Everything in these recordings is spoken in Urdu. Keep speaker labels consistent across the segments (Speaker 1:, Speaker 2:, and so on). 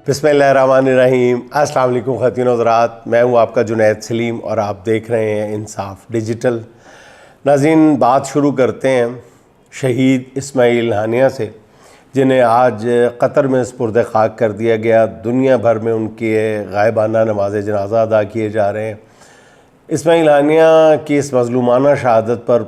Speaker 1: بسم اللہ الرحمن الرحیم۔ السلام علیکم خواتین و حضرات، میں ہوں آپ کا جنید سلیم اور آپ دیکھ رہے ہیں انصاف ڈیجیٹل۔ ناظرین، بات شروع کرتے ہیں شہید اسماعیل ہانیہ سے، جنہیں آج قطر میں سپرد خاک کر دیا گیا۔ دنیا بھر میں ان کے غائبانہ نماز جنازہ ادا کیے جا رہے ہیں۔ اسماعیل ہانیہ کی اس مظلومانہ شہادت پر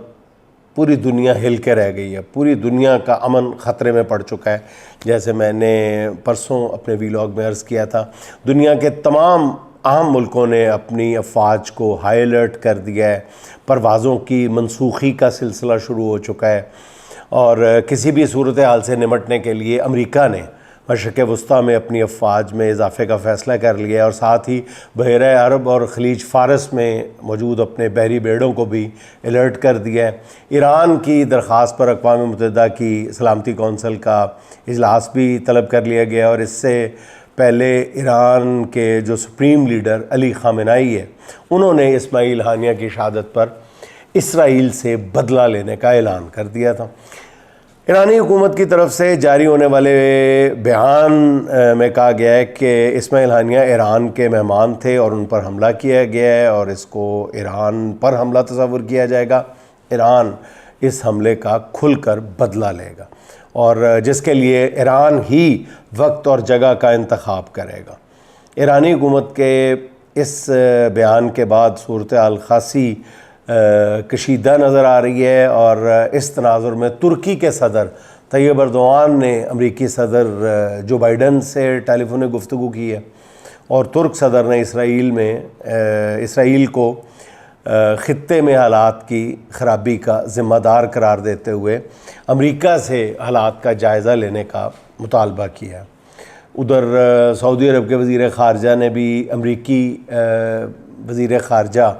Speaker 1: پوری دنیا ہل کے رہ گئی ہے، پوری دنیا کا امن خطرے میں پڑ چکا ہے۔ جیسے میں نے پرسوں اپنے ویلاگ میں عرض کیا تھا، دنیا کے تمام اہم ملکوں نے اپنی افواج کو ہائی الرٹ کر دیا ہے، پروازوں کی منسوخی کا سلسلہ شروع ہو چکا ہے، اور کسی بھی صورتحال سے نمٹنے کے لیے امریکہ نے مشرق وسطیٰ میں اپنی افواج میں اضافے کا فیصلہ کر لیا ہے، اور ساتھ ہی بحیرہ عرب اور خلیج فارس میں موجود اپنے بحری بیڑوں کو بھی الرٹ کر دیا ہے۔ ایران کی درخواست پر اقوام متحدہ کی سلامتی کونسل کا اجلاس بھی طلب کر لیا گیا، اور اس سے پہلے ایران کے جو سپریم لیڈر علی خامنائی ہے، انہوں نے اسماعیل ہانیہ کی شہادت پر اسرائیل سے بدلہ لینے کا اعلان کر دیا تھا۔ ایرانی حکومت کی طرف سے جاری ہونے والے بیان میں کہا گیا ہے کہ اسماعیل ہانیہ ایران کے مہمان تھے اور ان پر حملہ کیا گیا ہے، اور اس کو ایران پر حملہ تصور کیا جائے گا۔ ایران اس حملے کا کھل کر بدلہ لے گا، اور جس کے لیے ایران ہی وقت اور جگہ کا انتخاب کرے گا۔ ایرانی حکومت کے اس بیان کے بعد صورتحال خاصی کشیدہ نظر آ رہی ہے، اور اس تناظر میں ترکی کے صدر طیب اردوان نے امریکی صدر جو بائیڈن سے ٹیلی فونک گفتگو کی ہے، اور ترک صدر نے اسرائیل کو خطے میں حالات کی خرابی کا ذمہ دار قرار دیتے ہوئے امریکہ سے حالات کا جائزہ لینے کا مطالبہ کیا۔ ادھر سعودی عرب کے وزیر خارجہ نے بھی امریکی وزیر خارجہ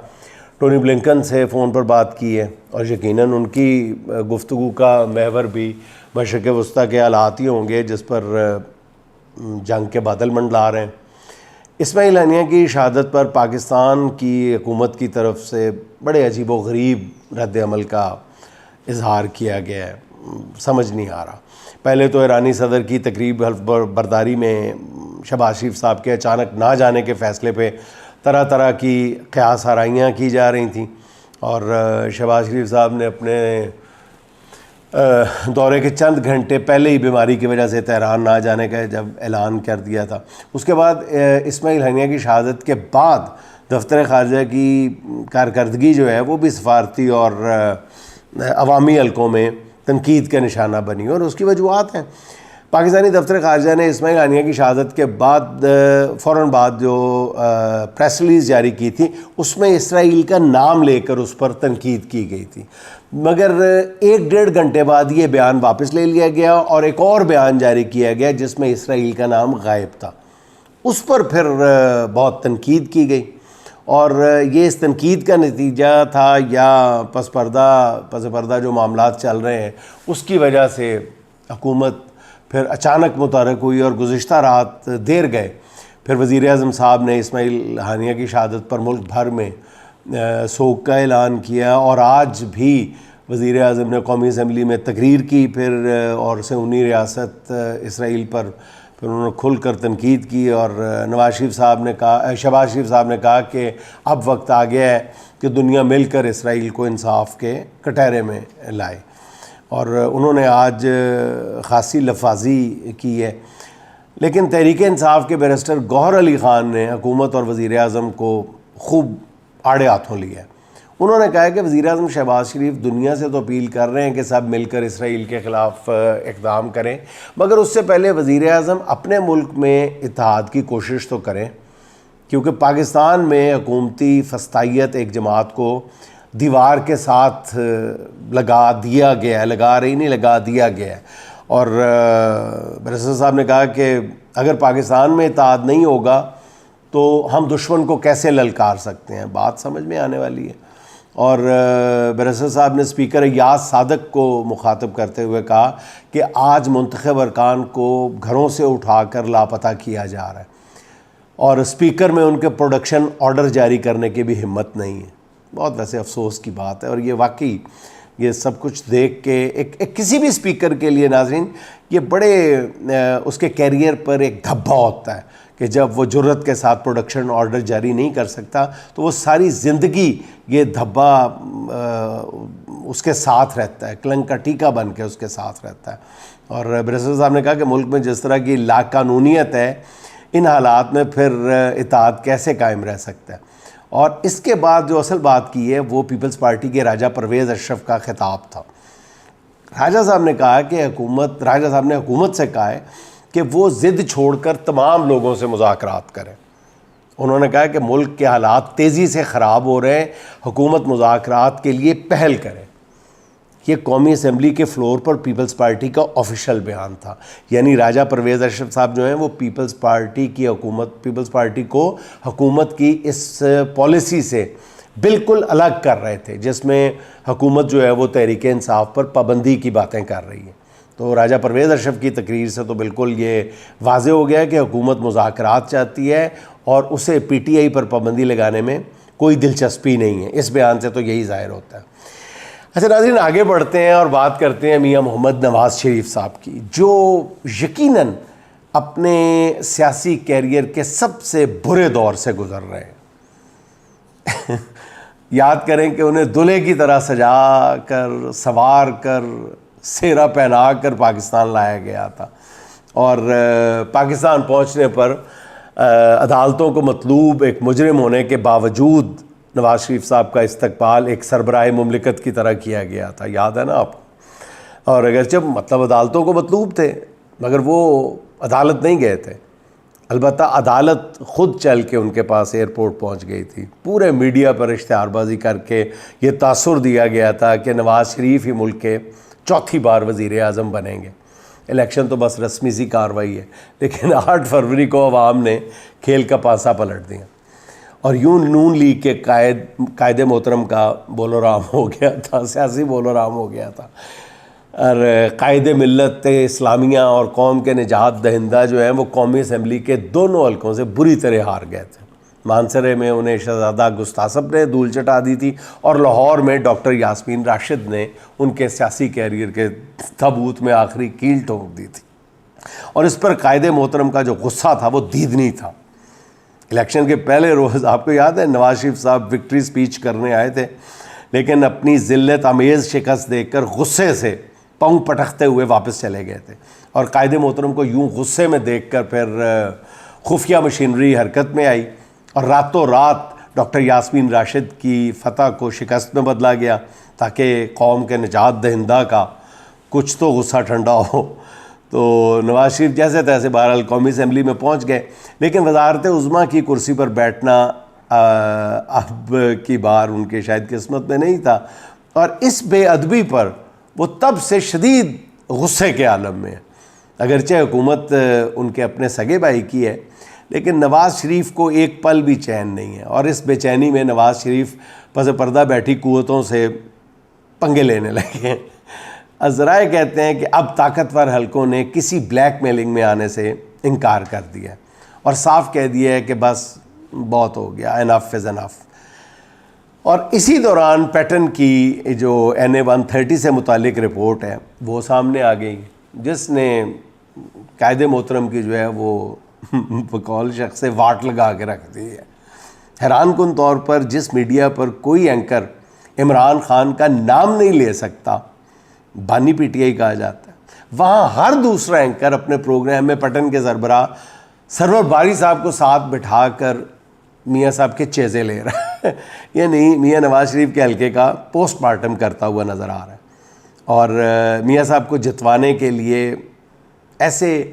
Speaker 1: ٹونی بلنکن سے فون پر بات کی ہے، اور یقیناً ان کی گفتگو کا محور بھی مشرق وسطیٰ کے حالات ہی ہوں گے جس پر جنگ کے بادل منڈلا رہے ہیں۔ اسماعیل ہانیہ کی شہادت پر پاکستان کی حکومت کی طرف سے بڑے عجیب و غریب رد عمل کا اظہار کیا گیا ہے، سمجھ نہیں آ رہا۔ پہلے تو ایرانی صدر کی تقریب حلف برداری میں شہباز شریف صاحب کے اچانک نہ جانے کے فیصلے پہ طرح طرح کی قیاس آرائیاں کی جا رہی تھیں، اور شہباز شریف صاحب نے اپنے دورے کے چند گھنٹے پہلے ہی بیماری کی وجہ سے تہران نہ جانے کا جب اعلان کر دیا تھا۔ اس کے بعد اسماعیل ہانیہ کی شہادت کے بعد دفتر خارجہ کی کارکردگی جو ہے وہ بھی سفارتی اور عوامی حلقوں میں تنقید کا نشانہ بنی، اور اس کی وجوہات ہیں۔ پاکستانی دفتر خارجہ نے اسماعیل ہانیہ کی شہادت کے بعد فوراً بعد جو پریس ریلیز جاری کی تھی، اس میں اسرائیل کا نام لے کر اس پر تنقید کی گئی تھی، مگر 1-1.5 گھنٹے بعد یہ بیان واپس لے لیا گیا اور ایک اور بیان جاری کیا گیا جس میں اسرائیل کا نام غائب تھا۔ اس پر پھر بہت تنقید کی گئی، اور یہ اس تنقید کا نتیجہ تھا یا پس پردہ جو معاملات چل رہے ہیں اس کی وجہ سے حکومت پھر اچانک متحرک ہوئی، اور گزشتہ رات دیر گئے پھر وزیر اعظم صاحب نے اسماعیل ہانیہ کی شہادت پر ملک بھر میں سوگ کا اعلان کیا، اور آج بھی وزیر اعظم نے قومی اسمبلی میں تقریر کی، پھر اور سہیونی ریاست اسرائیل پر پھر انہوں نے کھل کر تنقید کی، اور شہباز شریف صاحب نے کہا کہ اب وقت آ گیا ہے کہ دنیا مل کر اسرائیل کو انصاف کے کٹہرے میں لائے، اور انہوں نے آج خاصی لفاظی کی ہے۔ لیکن تحریک انصاف کے بیرسٹر گوہر علی خان نے حکومت اور وزیر اعظم کو خوب آڑے ہاتھوں لیا ہے۔ انہوں نے کہا کہ وزیر اعظم شہباز شریف دنیا سے تو اپیل کر رہے ہیں کہ سب مل کر اسرائیل کے خلاف اقدام کریں، مگر اس سے پہلے وزیر اعظم اپنے ملک میں اتحاد کی کوشش تو کریں، کیونکہ پاکستان میں حکومتی فسطائیت ایک جماعت کو دیوار کے ساتھ لگا دیا گیا ہے، اور بیرسٹر صاحب نے کہا کہ اگر پاکستان میں اتحاد نہیں ہوگا تو ہم دشمن کو کیسے للکار سکتے ہیں۔ بات سمجھ میں آنے والی ہے۔ اور بیرسٹر صاحب نے اسپیکر ایاز صادق کو مخاطب کرتے ہوئے کہا کہ آج منتخب ارکان کو گھروں سے اٹھا کر لاپتہ کیا جا رہا ہے، اور اسپیکر میں ان کے پروڈکشن آرڈر جاری کرنے کی بھی ہمت نہیں ہے۔ بہت ویسے افسوس کی بات ہے، اور یہ واقعی یہ سب کچھ دیکھ کے ایک کسی بھی اسپیکر کے لیے ناظرین یہ بڑے اس کے کیریئر پر ایک دھبا ہوتا ہے کہ جب وہ جرت کے ساتھ پروڈکشن آرڈر جاری نہیں کر سکتا تو وہ ساری زندگی یہ دھبا اس کے ساتھ رہتا ہے، کلنگ کا ٹیکا بن کے اس کے ساتھ رہتا ہے۔ اور بریسٹر صاحب نے کہا کہ ملک میں جس طرح کی لا قانونیت ہے، ان حالات میں پھر اتحاد کیسے قائم رہ سکتا ہے۔ اور اس کے بعد جو اصل بات کی ہے وہ پیپلز پارٹی کے راجہ پرویز اشرف کا خطاب تھا۔ راجہ صاحب نے کہا کہ راجہ صاحب نے حکومت سے کہا ہے کہ وہ ضد چھوڑ کر تمام لوگوں سے مذاکرات کریں۔ انہوں نے کہا کہ ملک کے حالات تیزی سے خراب ہو رہے ہیں، حکومت مذاکرات کے لیے پہل کرے۔ یہ قومی اسمبلی کے فلور پر پیپلز پارٹی کا آفیشیل بیان تھا، یعنی راجہ پرویز اشرف صاحب جو ہیں وہ پیپلز پارٹی کو حکومت کی اس پالیسی سے بالکل الگ کر رہے تھے جس میں حکومت جو ہے وہ تحریک انصاف پر پابندی کی باتیں کر رہی ہے۔ تو راجہ پرویز اشرف کی تقریر سے تو بالکل یہ واضح ہو گیا کہ حکومت مذاکرات چاہتی ہے اور اسے پی ٹی آئی پر پابندی لگانے میں کوئی دلچسپی نہیں ہے۔ اس بیان سے تو یہی ظاہر ہوتا ہے۔ اچھا ناظرین، آگے بڑھتے ہیں اور بات کرتے ہیں میاں محمد نواز شریف صاحب کی، جو یقیناً اپنے سیاسی کیریئر کے سب سے برے دور سے گزر رہے ہیں۔ یاد کریں کہ انہیں دلہے کی طرح سجا کر، سوار کر، سیرا پہنا کر پاکستان لایا گیا تھا، اور پاکستان پہنچنے پر عدالتوں کو مطلوب ایک مجرم ہونے کے باوجود نواز شریف صاحب کا استقبال ایک سربراہ مملکت کی طرح کیا گیا تھا، یاد ہے نا آپ؟ اور اگرچہ مطلب عدالتوں کو مطلوب تھے مگر وہ عدالت نہیں گئے تھے، البتہ عدالت خود چل کے ان کے پاس ایئرپورٹ پہنچ گئی تھی۔ پورے میڈیا پر اشتہار بازی کر کے یہ تاثر دیا گیا تھا کہ نواز شریف ہی ملک کے چوتھی بار وزیر اعظم بنیں گے۔ الیکشن تو بس رسمی سی کارروائی ہے، لیکن 8 فروری کو عوام نے کھیل کا پانسا پلٹ دیا، اور یوں نون لیگ کے قائد محترم کا بولو رام ہو گیا تھا، سیاسی بولو رام ہو گیا تھا، اور قائد ملت اسلامیہ اور قوم کے نجات دہندہ جو ہیں وہ قومی اسمبلی کے دونوں حلقوں سے بری طرح ہار گئے تھے۔ مانسرے میں انہیں شہزادہ گستاصب نے دھول چٹا دی تھی، اور لاہور میں ڈاکٹر یاسمین راشد نے ان کے سیاسی کیریئر کے تابوت میں آخری کیل ٹھونک دی تھی، اور اس پر قائد محترم کا جو غصہ تھا وہ دیدنی تھا۔ الیکشن کے پہلے روز آپ کو یاد ہے نواز شریف صاحب وکٹری سپیچ کرنے آئے تھے، لیکن اپنی ذلت آمیز شکست دیکھ کر غصے سے پاؤں پٹکتے ہوئے واپس چلے گئے تھے، اور قائد محترم کو یوں غصے میں دیکھ کر پھر خفیہ مشینری حرکت میں آئی، اور راتوں رات ڈاکٹر یاسمین راشد کی فتح کو شکست میں بدلا گیا تاکہ قوم کے نجات دہندہ کا کچھ تو غصہ ٹھنڈا ہو۔ تو نواز شریف جیسے تیسے بہرحال قومی اسمبلی میں پہنچ گئے، لیکن وزارت عظمیٰ کی کرسی پر بیٹھنا اب کی بار ان کے شاید قسمت میں نہیں تھا، اور اس بے ادبی پر وہ تب سے شدید غصے کے عالم میں ہے۔ اگرچہ حکومت ان کے اپنے سگے بھائی کی ہے، لیکن نواز شریف کو ایک پل بھی چین نہیں ہے، اور اس بے چینی میں نواز شریف پس پردہ بیٹھی قوتوں سے پنگے لینے لگے ہیں۔ ذرائع کہتے ہیں کہ اب طاقتور حلقوں نے کسی بلیک میلنگ میں آنے سے انکار کر دیا ہے، اور صاف کہہ دیا ہے کہ بس بہت ہو گیا، انف از انف۔ اور اسی دوران پیٹن کی جو NA-130 سے متعلق رپورٹ ہے وہ سامنے آ گئی، جس نے قائد محترم کی جو ہے وہ بقول شخص سے واٹ لگا کے رکھ دی ہے۔ حیران کن طور پر جس میڈیا پر کوئی اینکر عمران خان کا نام نہیں لے سکتا، بانی پی ٹی آئی کہا جاتا ہے، وہاں ہر دوسرا اینکر اپنے پروگرام میں پٹن کے سربراہ سرور باری صاحب کو ساتھ بٹھا کر میاں صاحب کے چیزے لے رہا ہے، یعنی میاں نواز شریف کے حلقے کا پوسٹ مارٹم کرتا ہوا نظر آ رہا ہے، اور میاں صاحب کو جتوانے کے لیے ایسے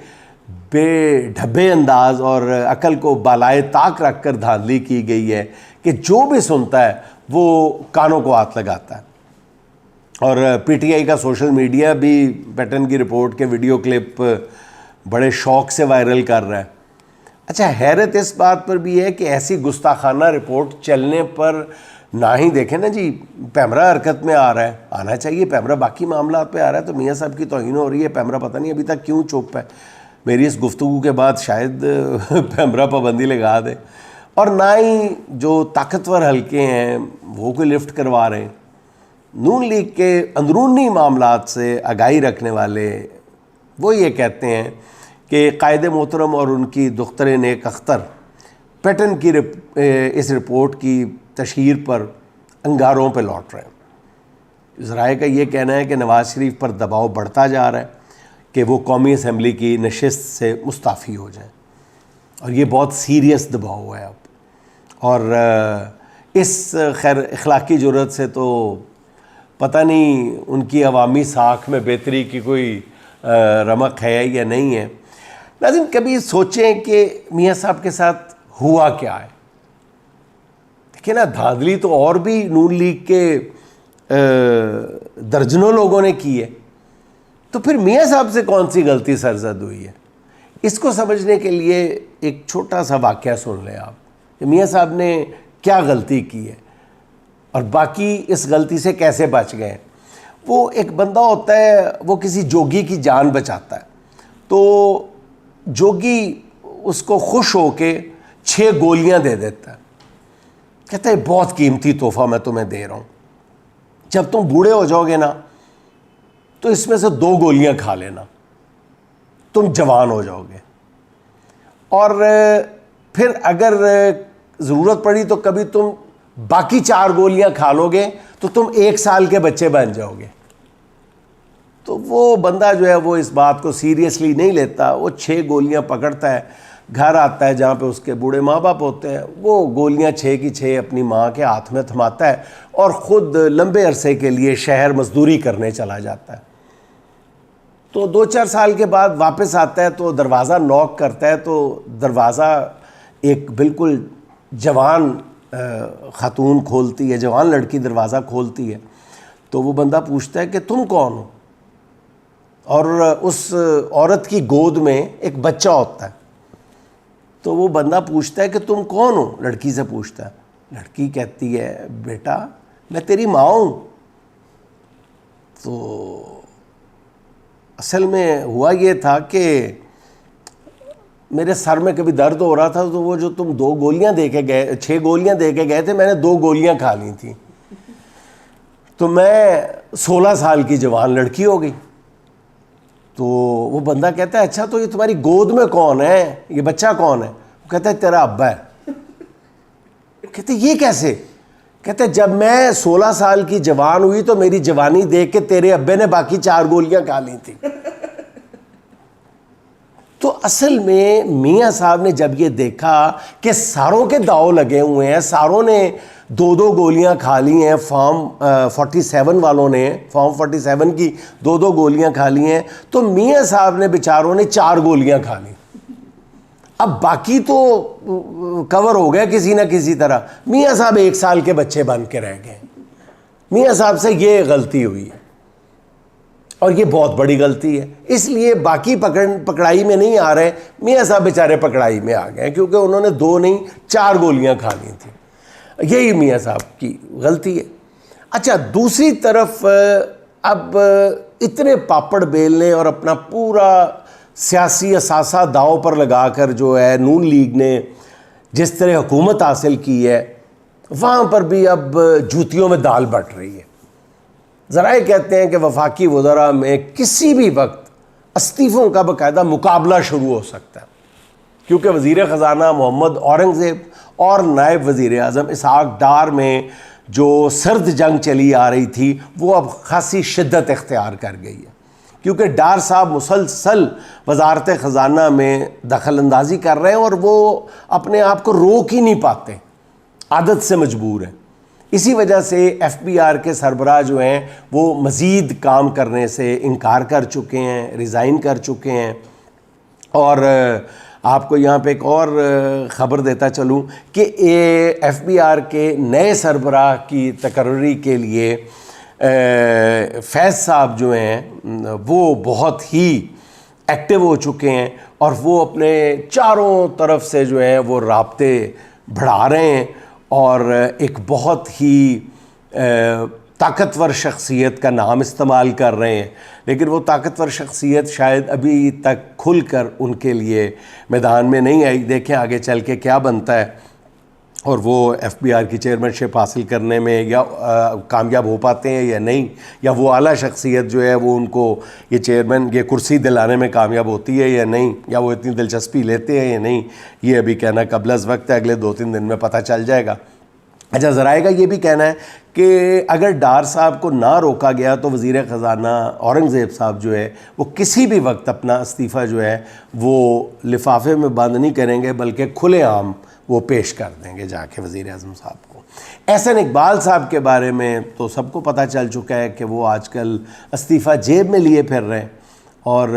Speaker 1: بے ڈھبے انداز اور عقل کو بالائے طاق رکھ کر دھاندلی کی گئی ہے کہ جو بھی سنتا ہے وہ کانوں کو ہاتھ لگاتا ہے۔ اور پی ٹی آئی کا سوشل میڈیا بھی پیٹن کی رپورٹ کے ویڈیو کلپ بڑے شوق سے وائرل کر رہا ہے۔ اچھا، حیرت اس بات پر بھی ہے کہ ایسی گستاخانہ رپورٹ چلنے پر نہ ہی دیکھیں نا جی پیمرا حرکت میں آ رہا ہے، آنا چاہیے پیمرا باقی معاملات پہ آ رہا ہے، تو میاں صاحب کی توہین ہو رہی ہے، پیمرا پتہ نہیں ابھی تک کیوں چپ ہے۔ میری اس گفتگو کے بعد شاید پیمرا پابندی لگا دے، اور نہ ہی جو طاقتور حلقے ہیں وہ کوئی لفٹ کروا رہے ہیں۔ نون لیگ کے اندرونی معاملات سے آگاہی رکھنے والے وہ یہ کہتے ہیں کہ قائد محترم اور ان کی دختر نیک اختر پیٹن کی اس رپورٹ کی تشہیر پر انگاروں پہ لوٹ رہے ہیں۔ ذرائع کا یہ کہنا ہے کہ نواز شریف پر دباؤ بڑھتا جا رہا ہے کہ وہ قومی اسمبلی کی نشست سے مستعفی ہو جائیں، اور یہ بہت سیریس دباؤ ہے اب، اور اس خیر اخلاقی جرات سے تو پتہ نہیں ان کی عوامی ساکھ میں بہتری کی کوئی رمق ہے یا نہیں ہے۔ ناظرین کبھی سوچیں کہ میاں صاحب کے ساتھ ہوا کیا ہے؟ دیکھیں نا، دھاندلی تو اور بھی نون لیگ کے درجنوں لوگوں نے کی ہے، تو پھر میاں صاحب سے کون سی غلطی سرزد ہوئی ہے؟ اس کو سمجھنے کے لیے ایک چھوٹا سا واقعہ سن لیں آپ کہ میاں صاحب نے کیا غلطی کی ہے اور باقی اس غلطی سے کیسے بچ گئے۔ وہ ایک بندہ ہوتا ہے، وہ کسی جوگی کی جان بچاتا ہے، تو جوگی اس کو خوش ہو کے 6 گولیاں دے دیتا ہے، کہتا ہے بہت قیمتی تحفہ میں تمہیں دے رہا ہوں، جب تم بوڑھے ہو جاؤ گے نا تو اس میں سے 2 گولیاں کھا لینا، تم جوان ہو جاؤ گے، اور پھر اگر ضرورت پڑی تو کبھی تم باقی 4 گولیاں کھا لو گے تو تم 1 سال کے بچے بن جاؤ گے۔ تو وہ بندہ جو ہے وہ اس بات کو سیریسلی نہیں لیتا، وہ 6 گولیاں پکڑتا ہے، گھر آتا ہے جہاں پہ اس کے بوڑھے ماں باپ ہوتے ہیں، وہ گولیاں 6 کی 6 اپنی ماں کے ہاتھ میں تھماتا ہے اور خود لمبے عرصے کے لیے شہر مزدوری کرنے چلا جاتا ہے۔ تو 2-4 سال کے بعد واپس آتا ہے تو دروازہ نوک کرتا ہے، تو دروازہ ایک بالکل جوان خاتون کھولتی ہے، جوان لڑکی دروازہ کھولتی ہے، تو وہ بندہ پوچھتا ہے کہ تم کون ہو؟ اور اس عورت کی گود میں ایک بچہ ہوتا ہے، تو وہ بندہ پوچھتا ہے کہ تم کون ہو؟ لڑکی سے پوچھتا ہے، لڑکی کہتی ہے بیٹا میں تیری ماں ہوں۔ تو اصل میں ہوا یہ تھا کہ میرے سر میں کبھی درد ہو رہا تھا، تو وہ جو تم 2 گولیاں دے کے گئے، 6 گولیاں دے کے گئے تھے، میں نے 2 گولیاں کھا لی تھیں، تو میں 16 سال کی جوان لڑکی ہو گئی۔ تو وہ بندہ کہتا ہے اچھا تو یہ تمہاری گود میں کون ہے، یہ بچہ کون ہے؟ وہ کہتا ہے تیرا ابا ہے۔ کہتے یہ کیسے؟ کہتے جب میں 16 سال کی جوان ہوئی تو میری جوانی دیکھ کے تیرے ابے نے باقی 4 گولیاں کھا لی تھی۔ تو اصل میں میاں صاحب نے جب یہ دیکھا کہ ساروں کے داؤ لگے ہوئے ہیں، ساروں نے 2 گولیاں کھا لی ہیں، فارم 47 والوں نے فارم 47 کی 2 گولیاں کھا لی ہیں، تو میاں صاحب نے بیچاروں نے 4 گولیاں کھا لی۔ اب باقی تو کور ہو گئے کسی نہ کسی طرح، میاں صاحب 1 سال کے بچے بن کے رہ گئے۔ میاں صاحب سے یہ غلطی ہوئی ہے، اور یہ بہت بڑی غلطی ہے، اس لیے باقی پکڑائی میں نہیں آ رہے، میاں صاحب بیچارے پکڑائی میں آ گئے کیونکہ انہوں نے 2 نہیں 4 گولیاں کھا لی تھیں۔ یہی میاں صاحب کی غلطی ہے۔ اچھا دوسری طرف اب اتنے پاپڑ بیلنے اور اپنا پورا سیاسی اثاثہ داؤ پر لگا کر جو ہے نون لیگ نے جس طرح حکومت حاصل کی ہے، وہاں پر بھی اب جوتیوں میں دال بٹ رہی ہے۔ ذرائع کہتے ہیں کہ وفاقی وزراء میں کسی بھی وقت استعفوں کا باقاعدہ مقابلہ شروع ہو سکتا ہے، کیونکہ وزیر خزانہ محمد اورنگزیب اور نائب وزیر اعظم اسحاق ڈار میں جو سرد جنگ چلی آ رہی تھی وہ اب خاصی شدت اختیار کر گئی ہے، کیونکہ ڈار صاحب مسلسل وزارت خزانہ میں دخل اندازی کر رہے ہیں اور وہ اپنے آپ کو روک ہی نہیں پاتے، عادت سے مجبور ہیں۔ اسی وجہ سے ایف بی آر کے سربراہ جو ہیں وہ مزید کام کرنے سے انکار کر چکے ہیں، ریزائن کر چکے ہیں۔ اور آپ کو یہاں پہ ایک اور خبر دیتا چلوں کہ ایف بی آر کے نئے سربراہ کی تقرری کے لیے فیض صاحب جو ہیں وہ بہت ہی ایکٹیو ہو چکے ہیں، اور وہ اپنے چاروں طرف سے جو ہیں وہ رابطے بڑھا رہے ہیں، اور ایک بہت ہی طاقتور شخصیت کا نام استعمال کر رہے ہیں، لیکن وہ طاقتور شخصیت شاید ابھی تک کھل کر ان کے لیے میدان میں نہیں آئی۔ دیکھیں آگے چل کے کیا بنتا ہے۔ اور وہ ایف بی آر کی چیئرمین شپ حاصل کرنے میں یا کامیاب ہو پاتے ہیں یا نہیں، یا وہ اعلیٰ شخصیت جو ہے وہ ان کو یہ چیئرمین یہ کرسی دلانے میں کامیاب ہوتی ہے یا نہیں، یا وہ اتنی دلچسپی لیتے ہیں یا نہیں، یہ ابھی کہنا قبل از وقت ہے، اگلے 2-3 دن میں پتہ چل جائے گا۔ اچھا، ذرائع کا یہ بھی کہنا ہے کہ اگر ڈار صاحب کو نہ روکا گیا تو وزیر خزانہ اورنگزیب صاحب جو ہے وہ کسی بھی وقت اپنا استعفیٰ جو ہے وہ لفافے میں بند نہیں کریں گے، بلکہ کھلے عام وہ پیش کر دیں گے جا کے وزیر اعظم صاحب کو۔ احسن اقبال صاحب کے بارے میں تو سب کو پتہ چل چکا ہے کہ وہ آج کل استعفیٰ جیب میں لیے پھر رہے ہیں، اور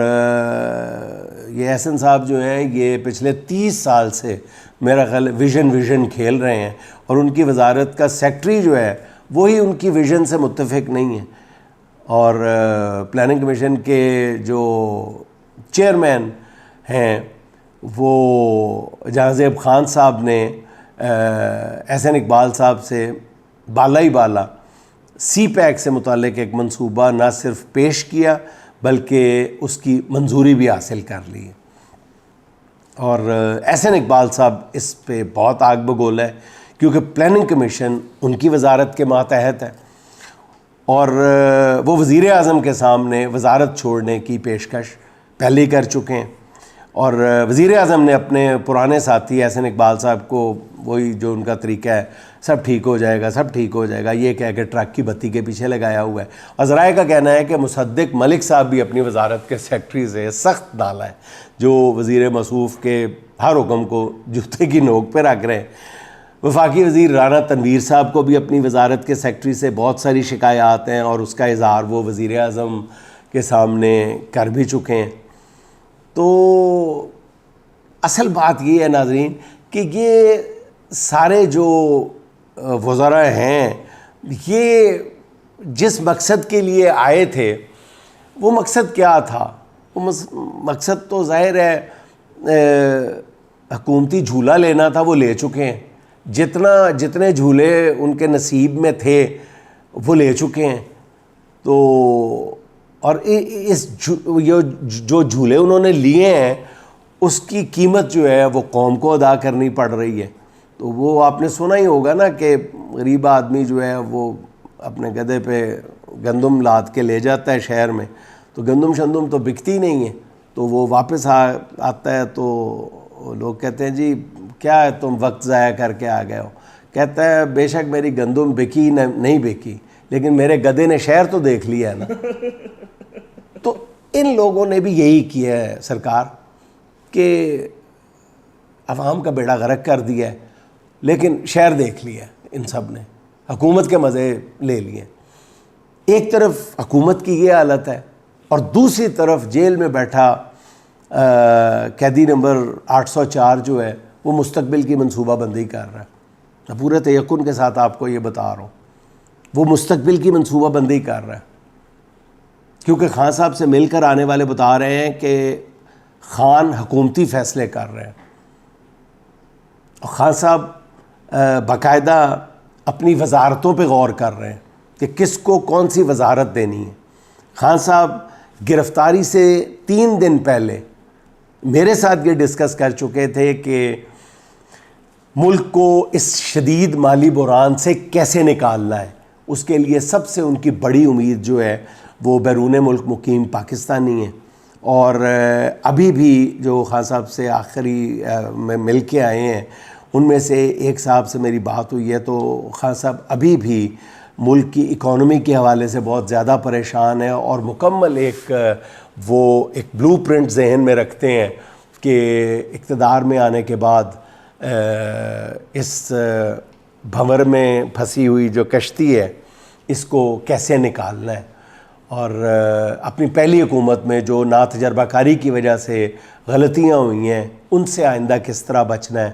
Speaker 1: یہ احسن صاحب جو ہیں یہ پچھلے 30 سال سے میرا خیال ویژن کھیل رہے ہیں، اور ان کی وزارت کا سیکٹری جو ہے وہی ان کی ویژن سے متفق نہیں ہے، اور پلاننگ کمیشن کے جو چیئرمین ہیں وہ جہاں زیب خان صاحب نے احسن اقبال صاحب سے بالا ہی بالا سی پیک سے متعلق ایک منصوبہ نہ صرف پیش کیا بلکہ اس کی منظوری بھی حاصل کر لی، اور احسن اقبال صاحب اس پہ بہت آگ بگول ہے کیونکہ پلاننگ کمیشن ان کی وزارت کے ماتحت ہے، اور وہ وزیر اعظم کے سامنے وزارت چھوڑنے کی پیشکش پہلے ہی کر چکے ہیں، اور وزیر اعظم نے اپنے پرانے ساتھی احسن اقبال صاحب کو وہی جو ان کا طریقہ ہے سب ٹھیک ہو جائے گا سب ٹھیک ہو جائے گا یہ کہہ کے ٹرک کی بتی کے پیچھے لگایا ہوا ہے۔ اور ذرائع کا کہنا ہے کہ مصدق ملک صاحب بھی اپنی وزارت کے سیکٹری سے سخت ڈالا ہے، جو وزیر موصوف کے ہر حکم کو جوتے کی نوک پہ رکھ رہے ہیں۔ وفاقی وزیر رانا تنویر صاحب کو بھی اپنی وزارت کے سیکٹری سے بہت ساری شکایات ہیں، اور اس کا اظہار وہ وزیر اعظم کے سامنے کر بھی چکے ہیں۔ تو اصل بات یہ ہے ناظرین کہ یہ سارے جو وزراء ہیں یہ جس مقصد کے لیے آئے تھے وہ مقصد کیا تھا؟ وہ مقصد تو ظاہر ہے حکومتی جھولا لینا تھا، وہ لے چکے ہیں، جتنے جھولے ان کے نصیب میں تھے وہ لے چکے ہیں۔ تو اور جو جھولے انہوں نے لیے ہیں اس کی قیمت جو ہے وہ قوم کو ادا کرنی پڑ رہی ہے۔ تو وہ آپ نے سنا ہی ہوگا نا کہ غریب آدمی جو ہے وہ اپنے گدھے پہ گندم لاد کے لے جاتا ہے شہر میں، تو گندم شندم تو بکتی نہیں ہے، تو وہ واپس آتا ہے تو لوگ کہتے ہیں جی کیا ہے تم وقت ضائع کر کے آ گئے ہو؟ کہتا ہے بے شک میری گندم بکی نہیں بکی، لیکن میرے گدھے نے شہر تو دیکھ لیا ہے نا۔ تو ان لوگوں نے بھی یہی کیا ہے سرکار کہ عوام کا بیڑا غرق کر دیا ہے، لیکن شہر دیکھ لیا ان سب نے، حکومت کے مزے لے لیے۔ ایک طرف حکومت کی یہ حالت ہے اور دوسری طرف جیل میں بیٹھا قیدی نمبر 804 جو ہے وہ مستقبل کی منصوبہ بندی کر رہا ہے۔ میں پورے تیقن کے ساتھ آپ کو یہ بتا رہا ہوں، وہ مستقبل کی منصوبہ بندی کر رہا ہے، کیونکہ خان صاحب سے مل کر آنے والے بتا رہے ہیں کہ خان حکومتی فیصلے کر رہے ہیں، اور خان صاحب باقاعدہ اپنی وزارتوں پہ غور کر رہے ہیں کہ کس کو کون سی وزارت دینی ہے۔ خان صاحب گرفتاری سے 3 دن پہلے میرے ساتھ یہ ڈسکس کر چکے تھے کہ ملک کو اس شدید مالی بحران سے کیسے نکالنا ہے۔ اس کے لیے سب سے ان کی بڑی امید جو ہے وہ بیرون ملک مقیم پاکستانی ہیں، اور ابھی بھی جو خان صاحب سے آخری میں مل کے آئے ہیں ان میں سے ایک صاحب سے میری بات ہوئی ہے، تو خان صاحب ابھی بھی ملک کی اکانومی کے حوالے سے بہت زیادہ پریشان ہیں، اور مکمل ایک بلو پرنٹ ذہن میں رکھتے ہیں کہ اقتدار میں آنے کے بعد اس بھنور میں پھنسی ہوئی جو کشتی ہے اس کو کیسے نکالنا ہے، اور اپنی پہلی حکومت میں جو ناتجربہ کاری کی وجہ سے غلطیاں ہوئی ہیں ان سے آئندہ کس طرح بچنا ہے۔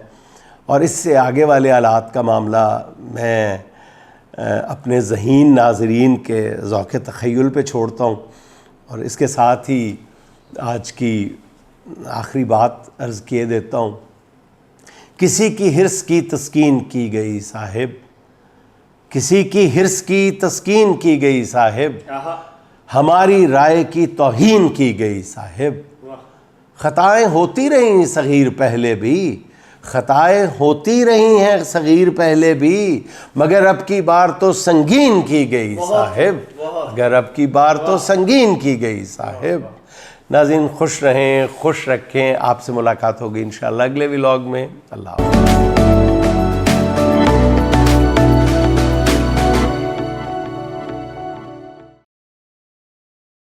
Speaker 1: اور اس سے آگے والے حالات کا معاملہ میں اپنے ذہین ناظرین کے ذوق تخیل پہ چھوڑتا ہوں، اور اس کے ساتھ ہی آج کی آخری بات عرض کیے دیتا ہوں۔ کسی کی حرص کی تسکین کی گئی صاحب، کسی کی حرص کی تسکین کی گئی صاحب، ہماری رائے کی توہین کی گئی صاحب، خطائیں ہوتی رہیں صغیر پہلے بھی، خطائیں ہوتی رہی ہیں صغیر پہلے بھی، مگر اب کی بار تو سنگین کی گئی صاحب، مگر اب کی بار تو سنگین کی گئی صاحب۔ ناظرین خوش رہیں، خوش رکھیں، آپ سے ملاقات ہوگی انشاءاللہ اگلے ولاگ میں۔ اللہ حافظ۔